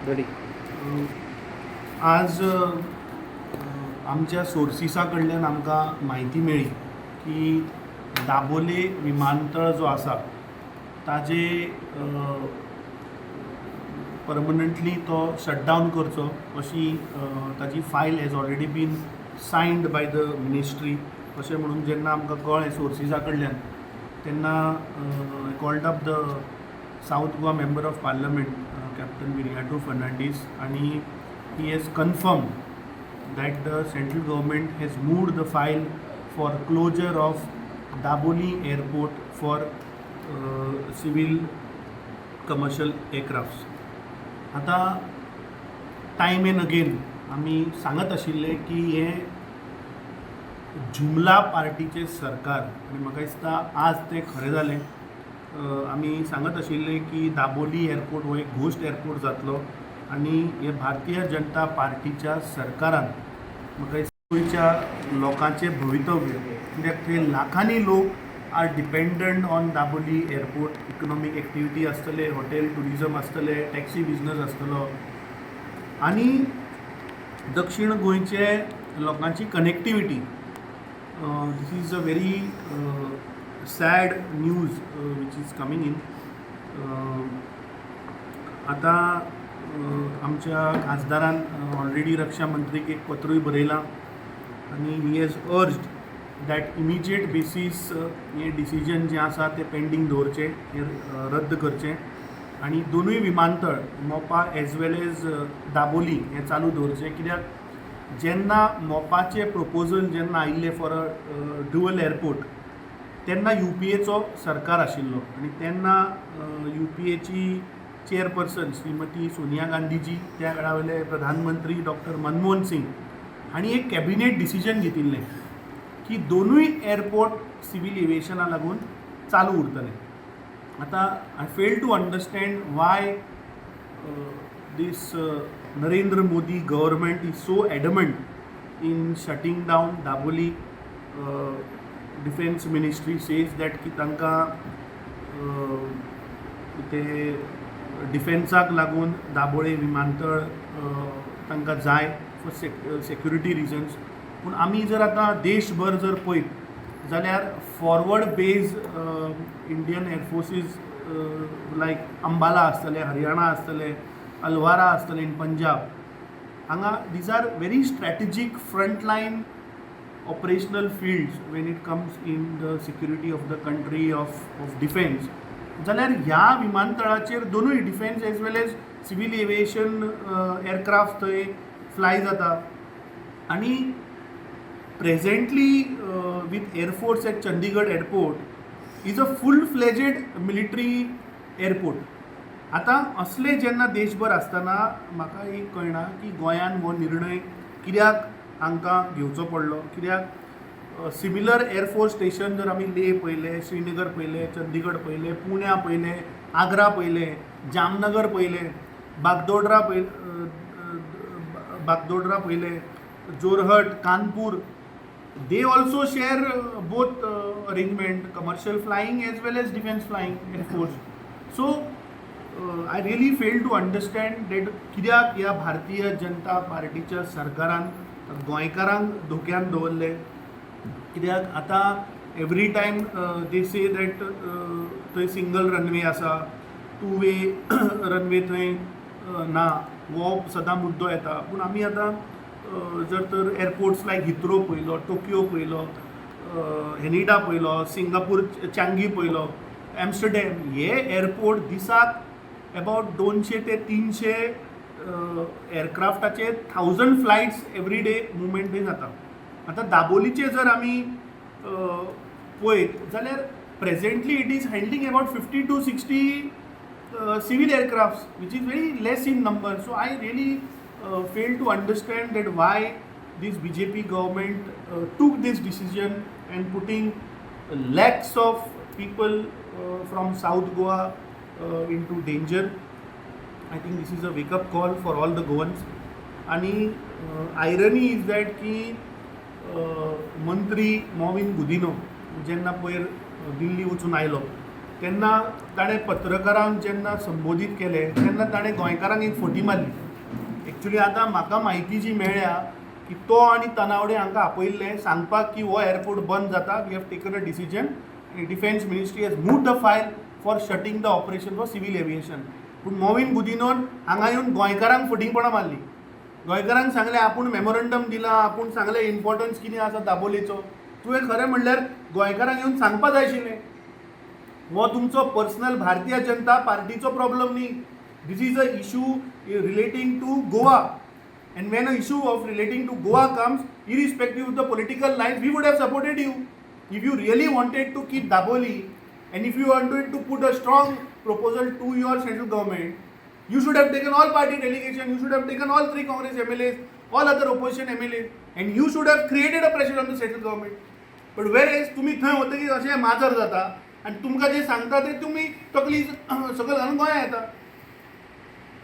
Ready. आज आमच्या सोर्सिसा कडल्यान आमकां म्हायती मेळ्ळी की दाबोले विमानतळ जो आसा ताजे परमनंटली तो शटडावन करचो अशी ताजी file has already been signed by the ministry अशें म्हणून जेन्ना आमकां कळ्ळें सोर्सिसा कडल्यान तेन्ना called up the south Goa member of parliament captain Viriato Fernandes आणि he has confirmed that the central government has moved the file for closure of Daboli airport for civil commercial aircrafts. आता टायम एंड अगेन आमी सांगत आशिल्ले की हे जुमला पार्टीचे सरकार आणि म्हाका दिसता आज ते खरें जालें. आमी सांगत आशिल्ले की दाबोली एअरपोर्ट हो एक घोस्ट एअरपोर्ट जातलो आणि हे भारतीय जनता पार्टीच्या सरकारान म्हाका गोंयच्या लोकांचे भवितव्य कित्याक थंय लाखांनी लोक are dependent on Dabolim airport. Economic activity आसतले, हॉटेल टुरिजम आसतले, टॅक्सी बिजनस आसतलो आणि दक्षिण गोंयचे लोकांची connectivity. This is a very sad news which is coming in. आता आमच्या खासदारान ऑलरेडी रक्षा मंत्रीक एक पत्रूय बरयलां आनी he has urged that immediate basis हे डिसिजन जें आसा तें पेंडींग दवरचें, हें रद्द करचें आनी दोनूय विमानतळ मोपा एज वेल एज दाबोली हें चालू दवरचें. कित्याक जेन्ना मोपाचें प्रपोजल जेन्ना आयिल्लें फॉर अ ड्युअल एअरपोर्ट तेन्ना UPAचो सरकार आशिल्लो आनी तेन्ना UPAची चेअरपर्सन श्रीमती सोनिया गांधीजी, त्या वेळा वयले प्रधानमंत्री डॉक्टर मनमोहन सिंग हांणी एक कॅबिनेट डिसिजन घेतिल्लें की दोनूय एअरपोर्ट सिवील एविएशना लागून चालू उरतले. आतां I fail to understand why this Narendra Modi government is so adamant in shutting down Dabolim. Defence ministry says that की तांकां ते डिफेन्साक लागून दाबोळे विमानतळ तांकां जाय फॉर सेक्युरिटी रिजन्स. पूण आमी जर आतां देशभर जर पळयत जाल्यार forward bases Indian air forces like Ambala आसतले, हरियाणा आसतले, अलवारा आसतले इन पंजाब, हांगा these are very strategic frontline operational fields when it comes in the security of the country of defence. जाल्यार ह्या विमानतळाचेर दोनूय defence as well as civil aviation aircraft थंय fly जाता आनी presently with air force at Chandigarh airport is a full fledged military airport. आतां असले जेन्ना देशभर आसतना म्हाका एक कळना की गोंयान हो निर्णय कित्याक हांकां घेवचो पडलो. कित्याक सिमिलर एअरफोर्स स्टेशन जर आमी लेह पळयलें, श्रीनगर पळयलें, चंदीगड पळयलें, पुण्या पळयलें, आग्रा पळयलें, जामनगर पळयलें, बागदोडरा पळयलें, Jorhat, Kanpur, they also share both arrangement, commercial flying as well as defence flying air force. So I really fail to understand that कित्याक ह्या भारतीय जनता पार्टीच्या सरकारान गोंयकारांक धोक्यान दवरले. कित्याक आतां every time they say that थंय सिंगल रनवे आसा, टू वे रनवे थंय ना, हो सदां मुद्दो येता. पूण आमी आतां जर तर एअरपोर्ट्स लायक हिथ्रो पळयलो, टोकियो पळयलो, हेनिडा पळयलो, सिंगापूर चांगी पळयलो, एम्स्टरडॅम, हे एअरपोर्ट दिसाक अबावट 200 ते 300 एअरक्राफ्टाचे 1000 फ्लायट्स एवरी डे मुवमेंट थंय जाता. आतां दाबोलीचे जर आमी पळयत जाल्यार presently it is handling about 50 to 60 civil aircrafts, which is very less in number. So I really fail to understand that why this BJP government took this decision and putting lakhs of people from South Goa into danger. I think this is a wake-up call for all the Goans. And irony is that ki मंत्री मोविन गुदिनो जेन्ना पयर दिल्ली वचून आयलो तेन्ना ताणें पत्रकारांक जेन्ना संबोधीत केलें तेन्ना ताणें गोंयकारांक एक फटी मारली. एक्चुली आतां म्हाका म्हायती जी मेळ्ळ्या की तो आनी तनावडे हांकां आपयल्लें सांगपाक की हो एअरपोर्ट बंद जाता, we have taken a decision, आनी defence ministry has move the file for shutting the operation for civil aviation. पूण मोविन गुदिनोन हांगा येवन गोंयकारांक फटिंगपणां मारली. गोंयकारांक सांगलें आपूण मेमोरंडम दिला, आपूण सांगलें इम्पॉर्टन्स कितें आसा दाबोलेचो. तुवें खरें म्हणल्यार गोंयकारांक येवन सांगपा जाय आशिल्लें. हो तुमचो पर्सनल भारतीय जनता पार्टीचो प्रॉब्लम न्ही. This is a issue relating to Goa, and when an issue of relating to Goa comes, irrespective of the political lines, we would have supported you. If you really wanted to keep Daboli, and if you wanted to put a strong proposal to your central government, you should have taken all party delegation, you should have taken all 3 Congress MLAs, all other opposition MLAs, and you should have created a pressure on the central government. But whereas तुम्ही थंय वतकीर अशें माजर जाता आनी तुमकां जें सांगता तें तुमी तकली सकयल घालून गोंया येता.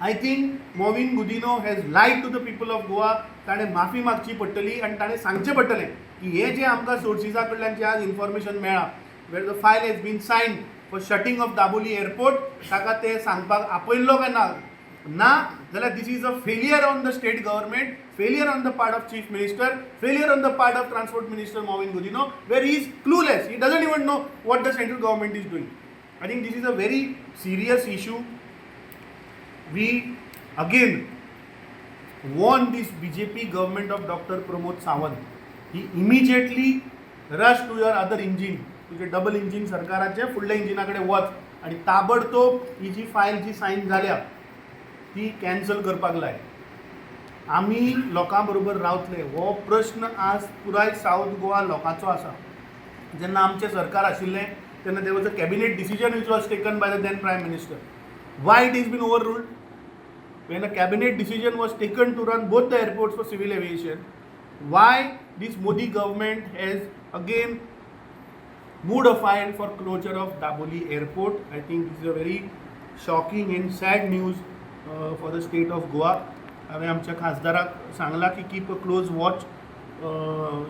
I think Mauvin Godinho has lied to the people of Goa. ताणें माफी मागची पडटली आनी ताणें सांगचें पडटलें की हें जें आमकां सोर्सिसा कडल्यान जें आज इन्फॉर्मेशन मेळ्ळा, where the file has been sign for shutting of Dabolim airport, ताका तें सांगपाक आपयल्लो काय ना जाल्यार this is a failure on the state government, failure on the part of chief minister, failure on the part of transport minister Mauvin Godinho, where he is clueless, he doesn't even know what the central government is doing. I think this is a very serious issue. We again warn this BJP government of Dr. Pramod Sawant. He immediately rush to your other engine. तुझे double engine सरकाराचे फुडल्या इंजिनाकडे वच आणि ताबडतोब ही जी file जी सायन जाल्या ती cancel करपाक लाय. आमी लोकां बरोबर रावतले हो प्रश्न आज पुराय साऊथ गोवा लोकांचो आसा. जेन्ना आमचें सरकार आशिल्लें तेन्ना there was a cabinet decision which was taken by the then prime minister. Why it has been overruled? When a cabinet decision was taken to run both the airports for civil aviation, why this Modi government has again moved a file for closure of Daboli airport? I think this is a very shocking and sad news for the state of Goa. हांवें आमच्या खासदाराक सांगला की keep a close watch.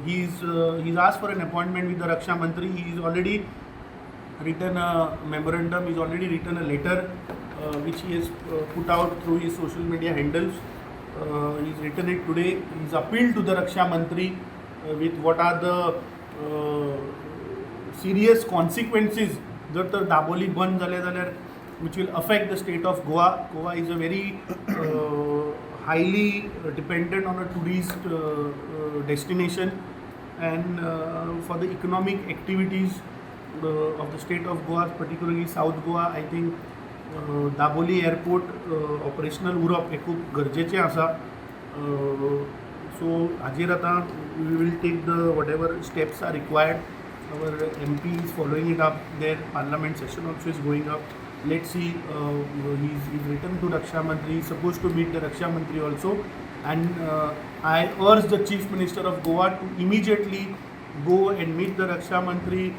He's asked for an appointment with the Raksha Mantri. He is already written a memorandum, he's already written a letter which he has put out through his social media handles. He's written it today. He's appealed to the Raksha Mantri with what are the serious consequences जर तर दाबोली बंद जाले जाल्यार which will affect the state of Goa. Goa is a very highly dependent on a tourist destination, and for the economic activities of the state of Goa, particularly South Goa, I think Dabolim airport operational उरप हे खूब गरजेचें आसा. So हाजेर आतां we will take the whatever steps are required. Our MP is following it up. Their parliament session also is going up. Let's see. He's written to Raksha Mantri. He's supposed to meet the Raksha Mantri also. And I urge the Chief Minister of Goa to immediately go and meet the Raksha Mantri,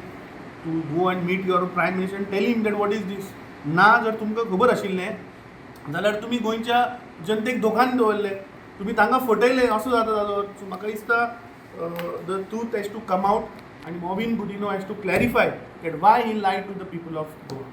to go and meet your Prime Minister and tell him that what is this. ना जर तुमकां खबर आशिल्लें जाल्यार तुमी गोंयच्या जनतेक धोकान दवरलें, तुमी तांकां फटयलें असो जाता जालो. सो म्हाका दिसता the truth has to come out, आनी Mauvin Godinho has to clarify that why he lied to the people of Goa.